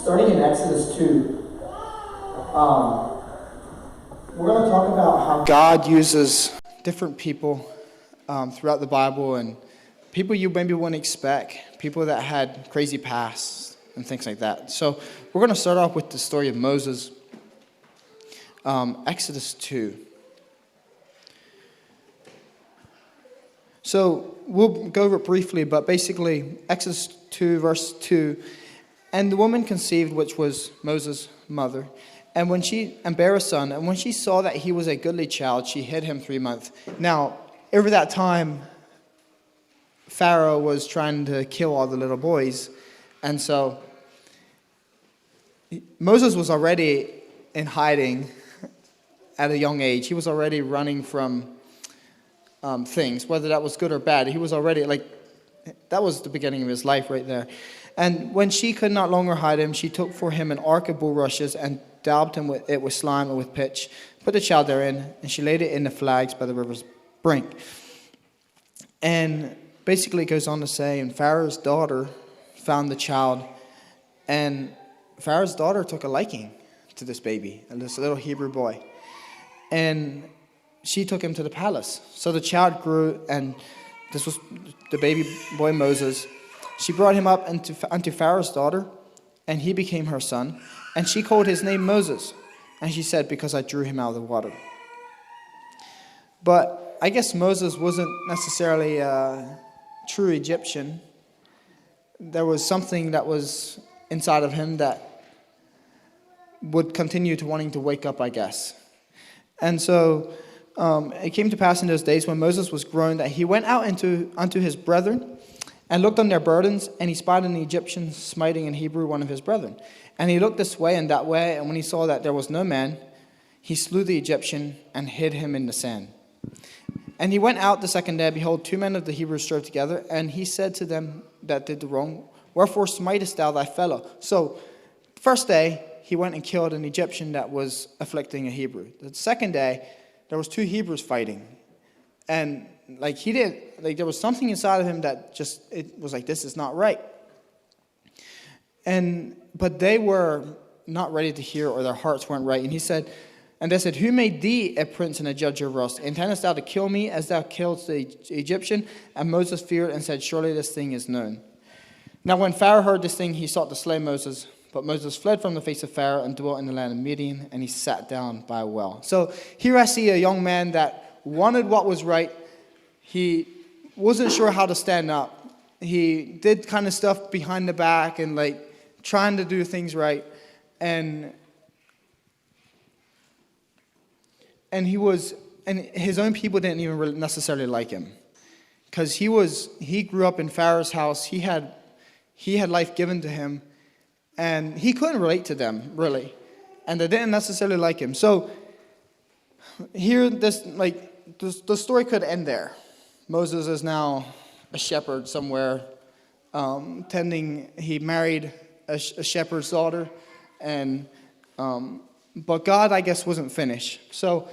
starting in Exodus 2, we're going to talk about how God uses different people throughout the Bible, and people you maybe wouldn't expect, people that had crazy pasts and things like that. So we're going to start off with the story of Moses, Exodus 2. So we'll go over it briefly, but basically Exodus 2 verse 2, and the woman conceived, which was Moses' mother, and bare a son, and when she saw that he was a goodly child, she hid him 3 months. Now, over that time, Pharaoh was trying to kill all the little boys, and so Moses was already in hiding at a young age. He was already running from things, whether that was good or bad. He was already, that was the beginning of his life right there. And when she could not longer hide him, she took for him an ark of bulrushes and daubed him with slime and with pitch, put the child therein, and she laid it in the flags by the river's brink. And basically it goes on to say, and Pharaoh's daughter found the child, and Pharaoh's daughter took a liking to this baby, and this little Hebrew boy. And she took him to the palace. So the child grew, and this was the baby boy Moses. She brought him up unto Pharaoh's daughter, and he became her son. And she called his name Moses. And she said, because I drew him out of the water. But I guess Moses wasn't necessarily a true Egyptian. There was something that was inside of him that would continue to wanting to wake up, I guess. And so it came to pass in those days when Moses was grown that he went out unto his brethren and looked on their burdens, and he spied an Egyptian smiting in Hebrew one of his brethren. And he looked this way and that way, and when he saw that there was no man, he slew the Egyptian and hid him in the sand. And he went out the second day, behold, 2 men of the Hebrews strove together, and he said to them that did the wrong, wherefore smitest thou thy fellow? So, first day, he went and killed an Egyptian that was afflicting a Hebrew. The second day, there was 2 Hebrews fighting. And there was something inside of him that it was like, this is not right. But they were not ready to hear, or their hearts weren't right. And they said, who made thee a prince and a judge over us? Intendest thou to kill me as thou killedst the Egyptian? And Moses feared and said, surely this thing is known. Now when Pharaoh heard this thing, he sought to slay Moses. But Moses fled from the face of Pharaoh and dwelt in the land of Midian, and he sat down by a well. So here I see a young man that wanted what was right. He wasn't sure how to stand up. He did kind of stuff behind the back and trying to do things right. And his own people didn't even really necessarily like him. Because he grew up in Pharaoh's house. He had life given to him. And he couldn't relate to them, really. And they didn't necessarily like him. So here, the story could end there. Moses is now a shepherd somewhere, he married a shepherd's daughter. But God, I guess, wasn't finished. So,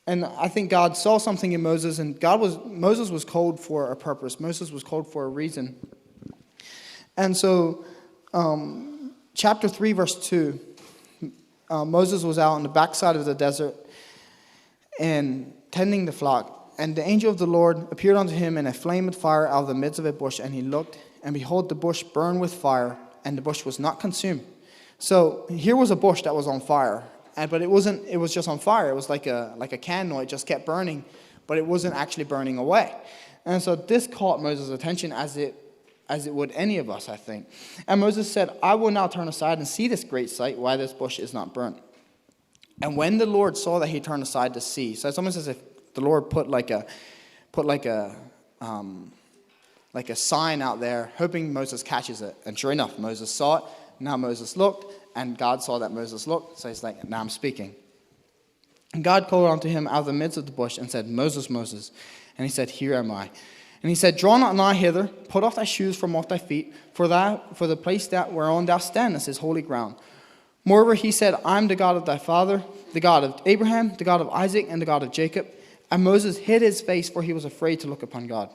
and I think God saw something in Moses, and Moses was called for a purpose. Moses was called for a reason. And so, chapter 3, verse 2, Moses was out on the backside of the desert and tending the flock. And the angel of the Lord appeared unto him in a flame of fire out of the midst of a bush. And he looked, and behold, the bush burned with fire, and the bush was not consumed. So here was a bush that was on fire. But it was just on fire. It was like a candle. It just kept burning, but it wasn't actually burning away. And so this caught Moses' attention as it would any of us, I think. And Moses said, I will now turn aside and see this great sight, why this bush is not burnt. And when the Lord saw that he turned aside to see, so it's almost as if the Lord put like a sign out there, hoping Moses catches it. And sure enough, Moses saw it. Now Moses looked, and God saw that Moses looked. So he's like, now I'm speaking. And God called unto him out of the midst of the bush and said, Moses, Moses. And he said, here am I. And he said, draw not nigh hither, put off thy shoes from off thy feet, for the place that whereon thou standest is holy ground. Moreover, he said, I am the God of thy father, the God of Abraham, the God of Isaac, and the God of Jacob. And Moses hid his face, for he was afraid to look upon God.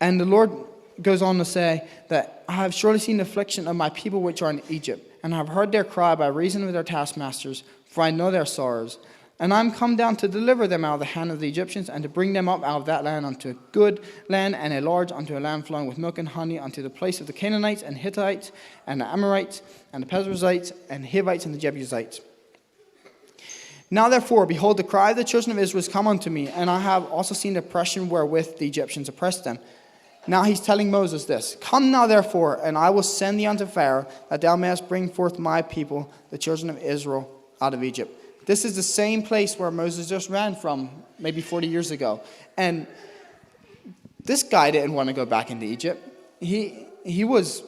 And the Lord goes on to say that I have surely seen the affliction of my people which are in Egypt, and I have heard their cry by reason of their taskmasters, for I know their sorrows. And I am come down to deliver them out of the hand of the Egyptians, and to bring them up out of that land unto a good land, and a large, unto a land flowing with milk and honey, unto the place of the Canaanites, and Hittites, and the Amorites, and the Perizzites, and Hivites, and the Jebusites. Now therefore, behold, the cry of the children of Israel is come unto me, and I have also seen the oppression wherewith the Egyptians oppressed them. Now he's telling Moses this, Come now therefore, and I will send thee unto Pharaoh, that thou mayest bring forth my people, the children of Israel, out of Egypt. This is the same place where Moses just ran from maybe 40 years ago. And this guy didn't want to go back into Egypt. He was,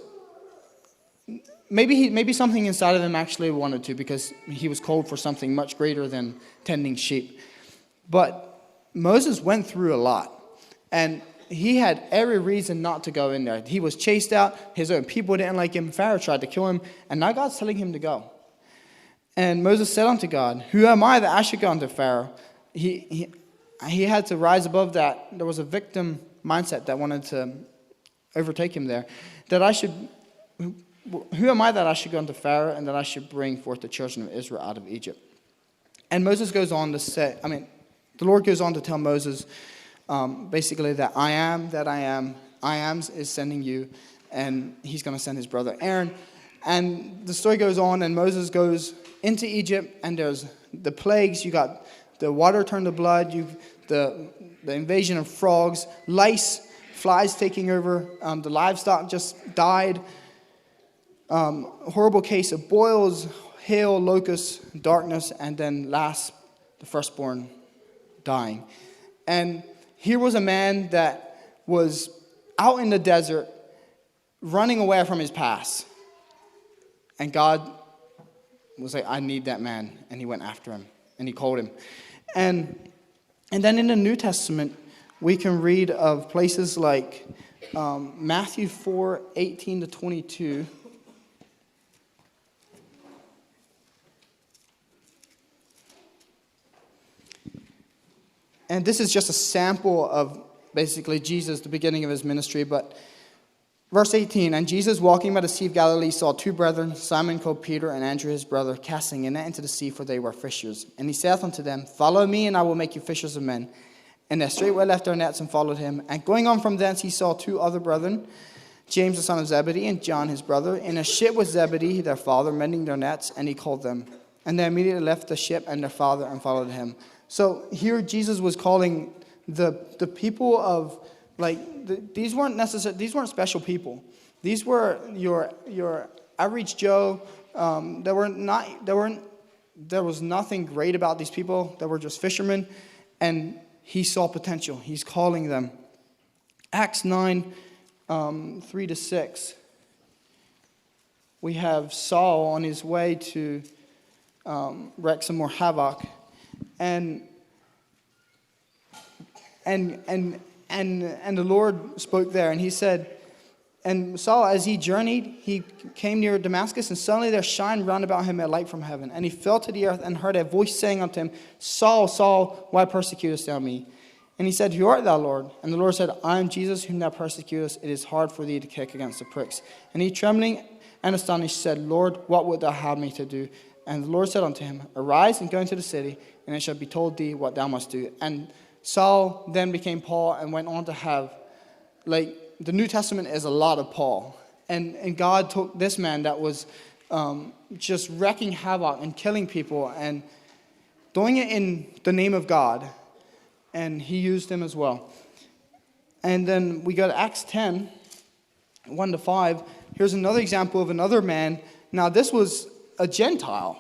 maybe something inside of him actually wanted to, because he was called for something much greater than tending sheep. But Moses went through a lot. And he had every reason not to go in there. He was chased out. His own people didn't like him. Pharaoh tried to kill him. And now God's telling him to go. And Moses said unto God, Who am I that I should go unto Pharaoh? He had to rise above that. There was a victim mindset that wanted to overtake him there. Who am I that I should go unto Pharaoh, and that I should bring forth the children of Israel out of Egypt? And Moses goes on to say, the Lord goes on to tell Moses, basically that I am is sending you, and he's going to send his brother Aaron. And the story goes on, and Moses goes into Egypt, and there's the plagues. You got the water turned to blood. The invasion of frogs, lice, flies taking over. The livestock just died. Horrible case of boils, hail, locusts, darkness, and then last, the firstborn dying. And here was a man that was out in the desert, running away from his past. And God was like, I need that man. And he went after him. And he called him. And then in the New Testament, we can read of places like Matthew 4:18-22. And this is just a sample of basically Jesus, the beginning of his ministry. But verse 18, And Jesus, walking by the Sea of Galilee, saw two brethren, Simon called Peter, and Andrew his brother, casting a net into the sea, for they were fishers. And he saith unto them, Follow me, and I will make you fishers of men. And they straightway left their nets and followed him. And going on from thence, he saw two other brethren, James the son of Zebedee, and John his brother, in a ship with Zebedee their father, mending their nets, and he called them. And they immediately left the ship and their father and followed him. So here Jesus was calling the people of, these weren't special people. These were your average Joe. There was nothing great about these people. They were just fishermen, and he saw potential. He's calling them. Acts 9, 3-6. We have Saul on his way to wreak some more havoc. And the Lord spoke there, and he said, and Saul, as he journeyed, he came near Damascus, and suddenly there shined round about him a light from heaven. And he fell to the earth and heard a voice saying unto him, Saul, Saul, why persecutest thou me? And he said, Who art thou, Lord? And the Lord said, I am Jesus, whom thou persecutest. It is hard for thee to kick against the pricks. And he, trembling and astonished, said, Lord, what wilt thou have me to do? And the Lord said unto him, Arise and go into the city, and it shall be told thee what thou must do. And Saul then became Paul and went on to have, the New Testament is a lot of Paul. And God took this man that was just wreaking havoc and killing people and doing it in the name of God. And he used him as well. And then we go to Acts 10, 1-5. Here's another example of another man. Now this was a Gentile.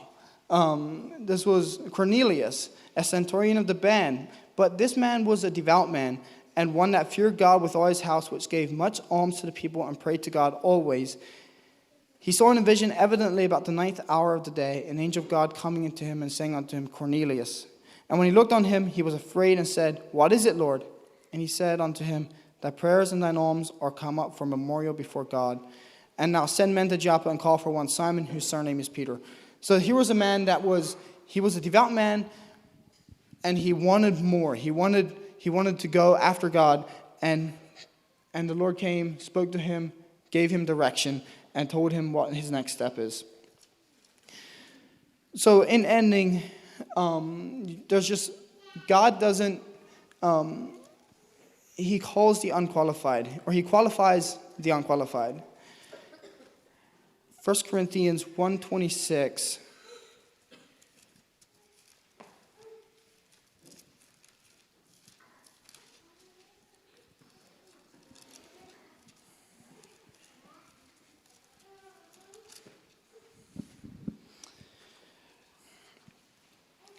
This was Cornelius, a centurion of the band. But this man was a devout man, and one that feared God with all his house, which gave much alms to the people and prayed to God always. He saw in a vision evidently about the 9th hour of the day, an angel of God coming into him and saying unto him, Cornelius. And when he looked on him, he was afraid and said, What is it, Lord? And he said unto him, Thy prayers and thine alms are come up for memorial before God. And now send men to Joppa and call for one Simon, whose surname is Peter. So here was a man he was a devout man, and he wanted more. He wanted to go after God, and And the Lord came, spoke to him, gave him direction, and told him what his next step is. So in ending, there's just, God doesn't, he calls the unqualified, or he qualifies the unqualified. 1 Corinthians 1:26.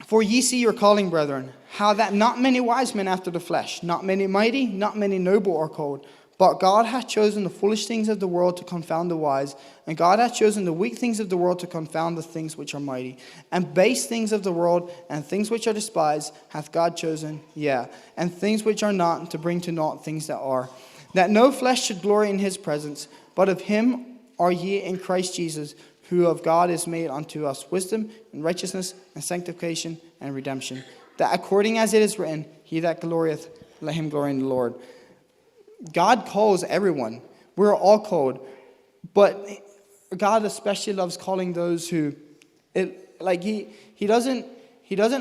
For ye see your calling, brethren, how that not many wise men after the flesh, not many mighty, not many noble are called. But God hath chosen the foolish things of the world to confound the wise, and God hath chosen the weak things of the world to confound the things which are mighty. And base things of the world, and things which are despised, hath God chosen, and things which are not, to bring to naught things that are, that no flesh should glory in his presence. But of him are ye in Christ Jesus, who of God is made unto us wisdom, and righteousness, and sanctification, and redemption. That according as it is written, he that glorieth, let him glory in the Lord. God calls everyone. We're all called. But God especially loves calling those who, he doesn't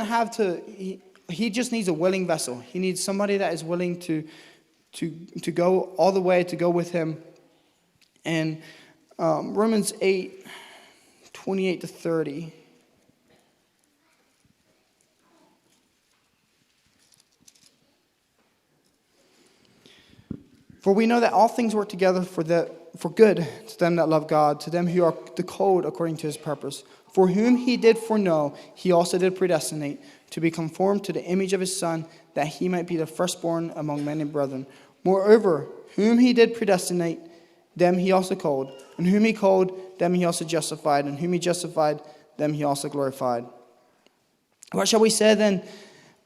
have to, he just needs a willing vessel. He needs somebody that is willing to go all the way, to go with him. And Romans 8:28-30. For we know that all things work together for good to them that love God, to them who are the called according to his purpose. For whom he did foreknow, he also did predestinate, to be conformed to the image of his Son, that he might be the firstborn among many brethren. Moreover, whom he did predestinate, them he also called. And whom he called, them he also justified. And whom he justified, them he also glorified. What shall we say then?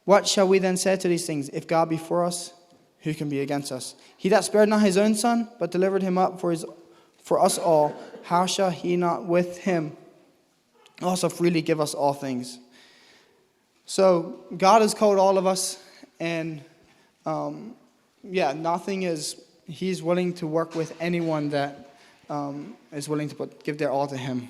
What shall we then say to these things? If God be for us, who can be against us? He that spared not his own Son, but delivered him up for us all, how shall he not with him also freely give us all things? So God has called all of us, and he's willing to work with anyone that is willing to give their all to him.